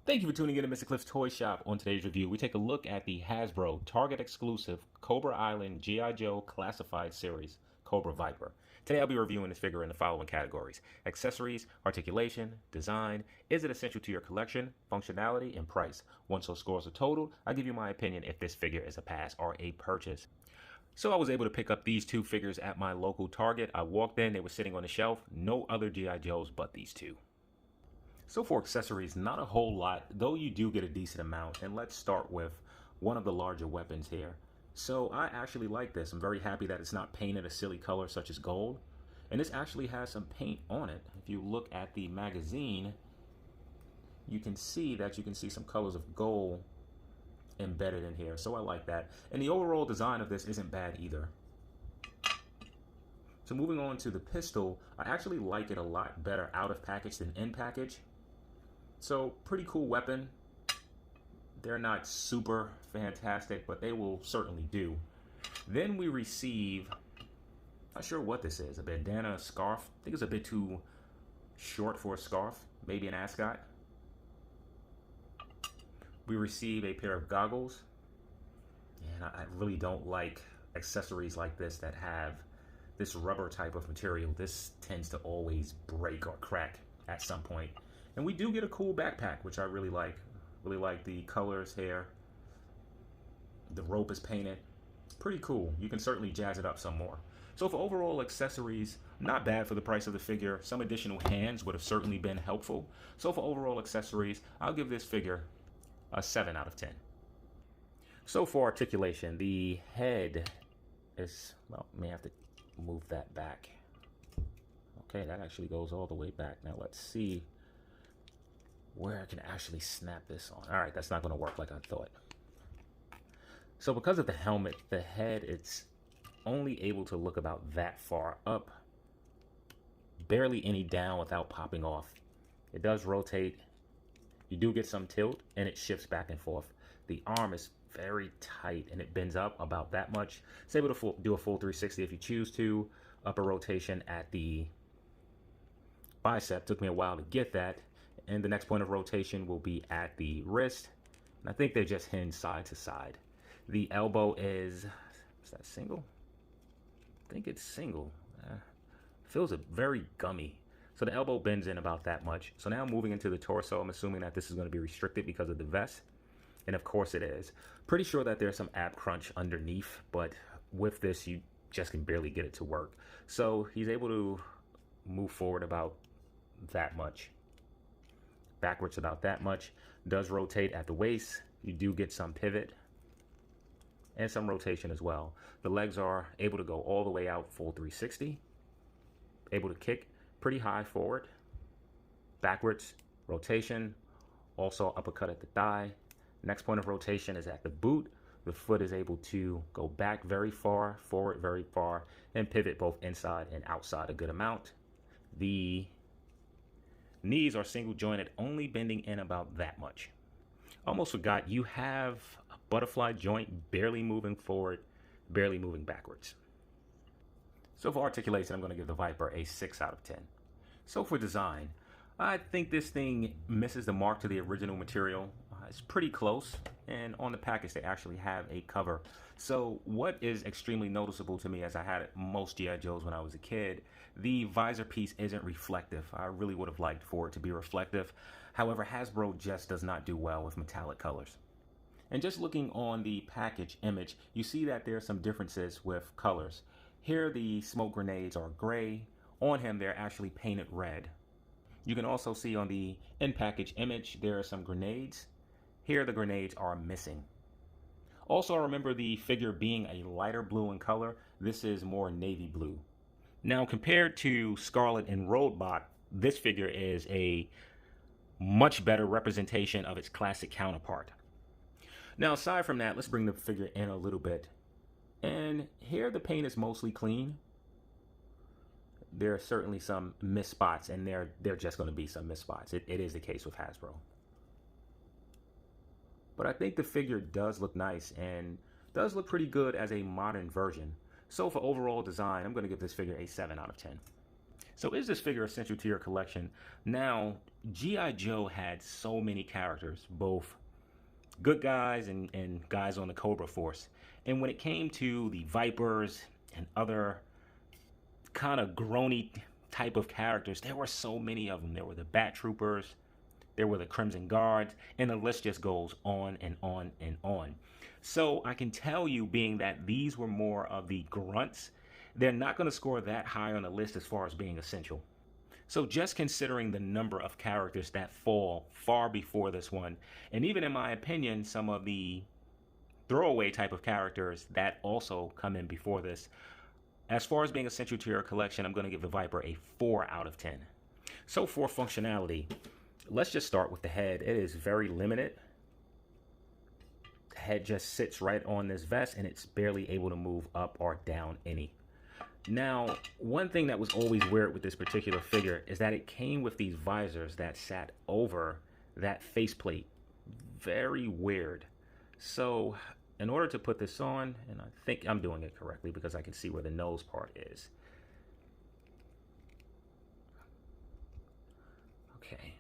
Thank you for tuning in to Mr. Cliff's Toy Shop. On today's review, we take a look at the Hasbro Target exclusive Cobra Island G.I. Joe Classified Series Cobra Viper. Today I'll be reviewing this figure in the following categories: accessories, articulation, design, is it essential to your collection, functionality, and price. Once those scores are totaled, I'll give you my opinion if this figure is a pass or a purchase. So I was able to pick up these two figures at my local Target. I walked in, they were sitting on the shelf, no other G.I. Joes but these two. So for accessories, not a whole lot, though you do get a decent amount. And let's start with one of the larger weapons here. So I actually like this. I'm very happy that it's not painted a silly color such as gold. And this actually has some paint on it. If you look at the magazine, you can see some colors of gold embedded in here. So I like that. And the overall design of this isn't bad either. So moving on to the pistol, I actually like it a lot better out of package than in package. So pretty cool weapon. They're not super fantastic, but they will certainly do. Then we receive, not sure what this is, a bandana, a scarf. I think it's a bit too short for a scarf, maybe an ascot. We receive a pair of goggles. And I really don't like accessories like this that have this rubber type of material. This tends to always break or crack at some point. And we do get a cool backpack, which I really like. Really like the colors here. The rope is painted. Pretty cool. You can certainly jazz it up some more. So for overall accessories, not bad for the price of the figure. Some additional hands would have certainly been helpful. So for overall accessories, I'll give this figure a 7 out of 10. So for articulation, the head is, well, may have to move that back. Okay, that actually goes all the way back. Now let's see where I can actually snap this on. All right, that's not going to work like I thought. So because of the helmet, the head, it's only able to look about that far up. Barely any down without popping off. It does rotate. You do get some tilt, and it shifts back and forth. The arm is very tight, and it bends up about that much. It's able to do a full 360 if you choose to. Upper rotation at the bicep. Took me a while to get that. And the next point of rotation will be at the wrist. And I think they just hinge side to side. The elbow is that single? I think it's single. Feels very gummy. So the elbow bends in about that much. So now moving into the torso, I'm assuming that this is going to be restricted because of the vest. And of course it is. Pretty sure that there's some ab crunch underneath, but with this you just can barely get it to work. So he's able to move forward about that much. Backwards about that much. Does rotate at the waist. You do get some pivot and some rotation as well. The legs are able to go all the way out full 360. Able to kick pretty high forward. Backwards, rotation. Also uppercut at the thigh. Next point of rotation is at the boot. The foot is able to go back very far, forward very far, and pivot both inside and outside a good amount. The knees are single jointed, only bending in about that much. Almost forgot, you have a butterfly joint barely moving forward, barely moving backwards. So for articulation, I'm going to give the Viper a 6 out of 10. So for design, I think this thing misses the mark to the original material. It's pretty close, and on the package they actually have a cover. So what is extremely noticeable to me, as I had most G.I. Joes when I was a kid, the visor piece isn't reflective. I really would have liked for it to be reflective. However, Hasbro just does not do well with metallic colors. And just looking on the package image, you see that there are some differences with colors. Here the smoke grenades are gray. On him they're actually painted red. You can also see on the in-package image there are some grenades. Here the grenades are missing. Also, I remember the figure being a lighter blue in color. This is more navy blue. Now compared to Scarlet and Roadbot, this figure is a much better representation of its classic counterpart. Now aside from that, let's bring the figure in a little bit. And here the paint is mostly clean. There are certainly some missed spots, and there are just going to be some missed spots. It is the case with Hasbro. But I think the figure does look nice and does look pretty good as a modern version. So for overall design, I'm going to give this figure a 7 out of 10. So is this figure essential to your collection? Now, G.I. Joe had so many characters, both good guys and guys on the Cobra Force. And when it came to the Vipers and other kind of groany type of characters, there were so many of them. There were the Bat Troopers, there were the Crimson Guards, and the list just goes on and on and on. So I can tell you, being that these were more of the grunts, they're not going to score that high on the list as far as being essential. So just considering the number of characters that fall far before this one, and even in my opinion, some of the throwaway type of characters that also come in before this, as far as being essential to your collection, I'm going to give the Viper a 4 out of 10. So for functionality, let's just start with the head. It is very limited. The head just sits right on this vest and it's barely able to move up or down any. Now, one thing that was always weird with this particular figure is that it came with these visors that sat over that faceplate. Very weird. So, in order to put this on, and I think I'm doing it correctly because I can see where the nose part is. Okay.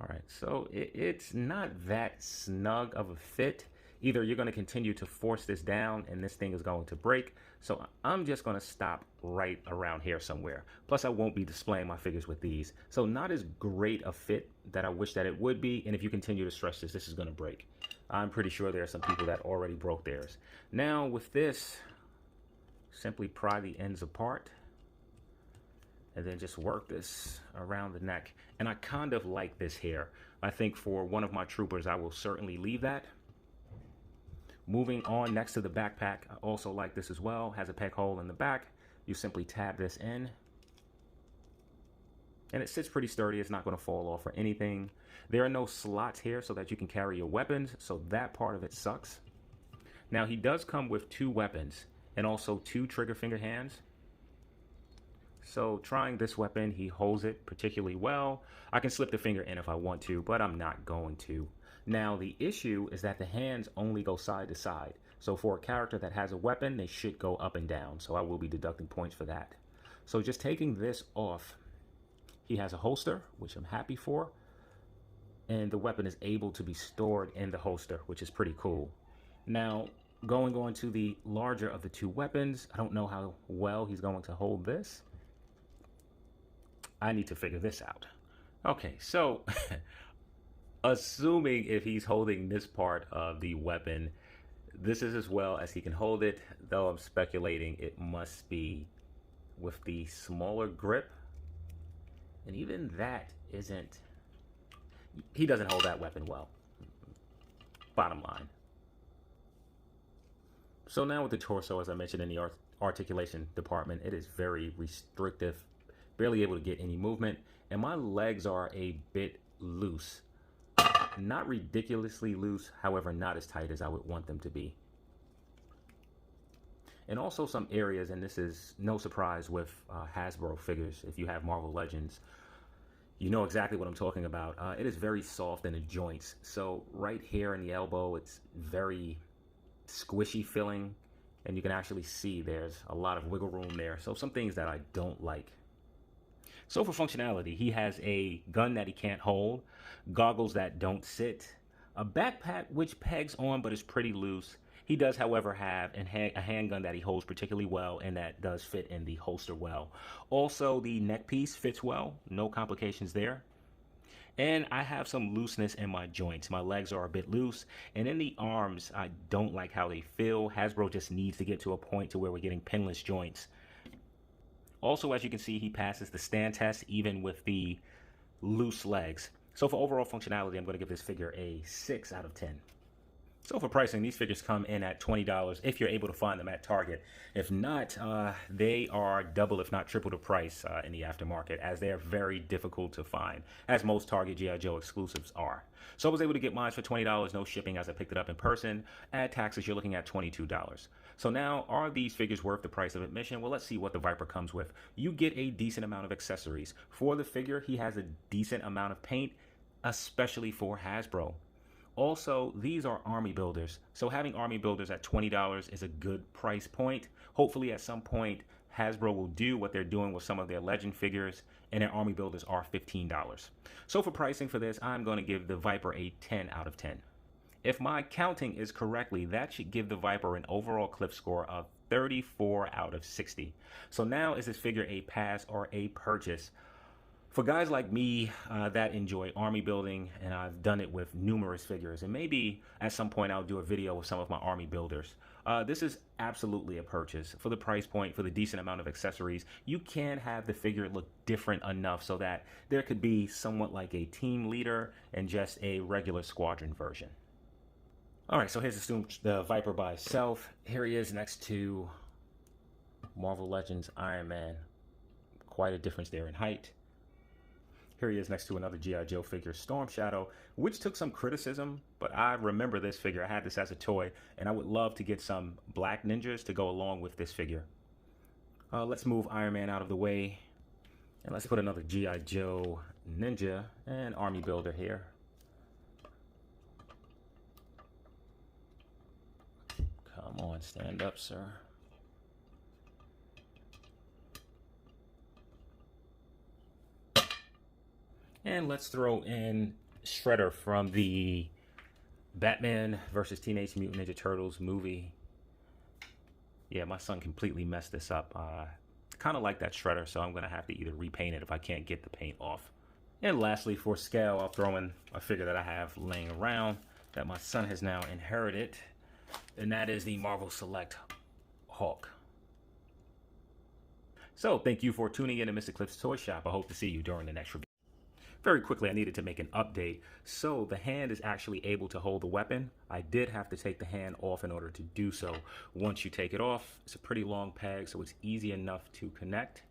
All right, so it's not that snug of a fit. Either you're going to continue to force this down and this thing is going to break. So I'm just going to stop right around here somewhere. Plus I won't be displaying my figures with these. So not as great a fit that I wish that it would be. And if you continue to stretch this, this is going to break. I'm pretty sure there are some people that already broke theirs. Now with this, simply pry the ends apart and then just work this around the neck. And I kind of like this here. I think for one of my troopers, I will certainly leave that. Moving on next to the backpack, I also like this as well. Has a peg hole in the back. You simply tab this in. And it sits pretty sturdy. It's not going to fall off or anything. There are no slots here so that you can carry your weapons. So that part of it sucks. Now he does come with 2 weapons and also 2 trigger finger hands. So trying this weapon, he holds it particularly well. I can slip the finger in if I want to, but I'm not going to. Now the issue is that the hands only go side to side. So for a character that has a weapon, they should go up and down. So I will be deducting points for that. So just taking this off, he has a holster, which I'm happy for. And the weapon is able to be stored in the holster, which is pretty cool. Now, going on to the larger of the 2 weapons, I don't know how well he's going to hold this. I need to figure this out. Okay, so assuming if he's holding this part of the weapon, this is as well as he can hold it, though I'm speculating it must be with the smaller grip. And even that isn't, he doesn't hold that weapon well, bottom line. So now with the torso, as I mentioned in the articulation department, it is very restrictive, barely able to get any movement, and my legs are a bit loose. Not ridiculously loose, however, not as tight as I would want them to be. And also some areas, and this is no surprise with Hasbro figures, if you have Marvel Legends, you know exactly what I'm talking about. It is very soft in the joints. So right here in the elbow, it's very squishy feeling, and you can actually see there's a lot of wiggle room there. So some things that I don't like. So for functionality, he has a gun that he can't hold, goggles that don't sit, a backpack which pegs on but is pretty loose. He does, however, have a handgun that he holds particularly well and that does fit in the holster well. Also, the neck piece fits well, no complications there. And I have some looseness in my joints. My legs are a bit loose, and in the arms, I don't like how they feel. Hasbro just needs to get to a point to where we're getting pinless joints. Also, as you can see, he passes the stand test even with the loose legs. So for overall functionality, I'm going to give this figure a 6 out of 10. So for pricing, these figures come in at $20 if you're able to find them at Target. If not, they are double if not triple the price in the aftermarket, as they are very difficult to find, as most Target G.I. Joe exclusives are. So I was able to get mine for $20, no shipping as I picked it up in person. Add taxes, you're looking at $22. So now, are these figures worth the price of admission? Well, let's see what the Viper comes with. You get a decent amount of accessories. For the figure, he has a decent amount of paint, especially for Hasbro. Also, these are army builders. So having army builders at $20 is a good price point. Hopefully at some point, Hasbro will do what they're doing with some of their legend figures, and their army builders are $15. So for pricing for this, I'm going to give the Viper a 10 out of 10. If my counting is correctly, that should give the Viper an overall clip score of 34 out of 60. So now is this figure a pass or a purchase? For guys like me that enjoy army building, and I've done it with numerous figures, and maybe at some point I'll do a video with some of my army builders, this is absolutely a purchase. For the price point, for the decent amount of accessories, you can have the figure look different enough so that there could be somewhat like a team leader and just a regular squadron version. All right, so here's the Viper by itself. Here he is next to Marvel Legends Iron Man. Quite a difference there in height. Here he is next to another G.I. Joe figure, Storm Shadow, which took some criticism, but I remember this figure. I had this as a toy, and I would love to get some black ninjas to go along with this figure. Let's move Iron Man out of the way, and let's put another G.I. Joe ninja and army builder here. Come on, stand up, sir. And let's throw in Shredder from the Batman vs. Teenage Mutant Ninja Turtles movie. Yeah, my son completely messed this up. Kind of like that Shredder, so I'm going to have to either repaint it if I can't get the paint off. And lastly, for scale, I'll throw in a figure that I have laying around that my son has now inherited, and that is the Marvel Select Hulk. So, thank you for tuning in to Mr. Cliff's Toy Shop. I hope to see you during the next review. Very quickly, I needed to make an update. So the hand is actually able to hold the weapon. I did have to take the hand off in order to do so. Once you take it off, it's a pretty long peg, so it's easy enough to connect.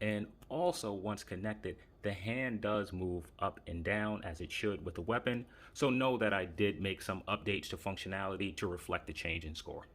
And also, once connected, the hand does move up and down as it should with the weapon. So know that I did make some updates to functionality to reflect the change in score.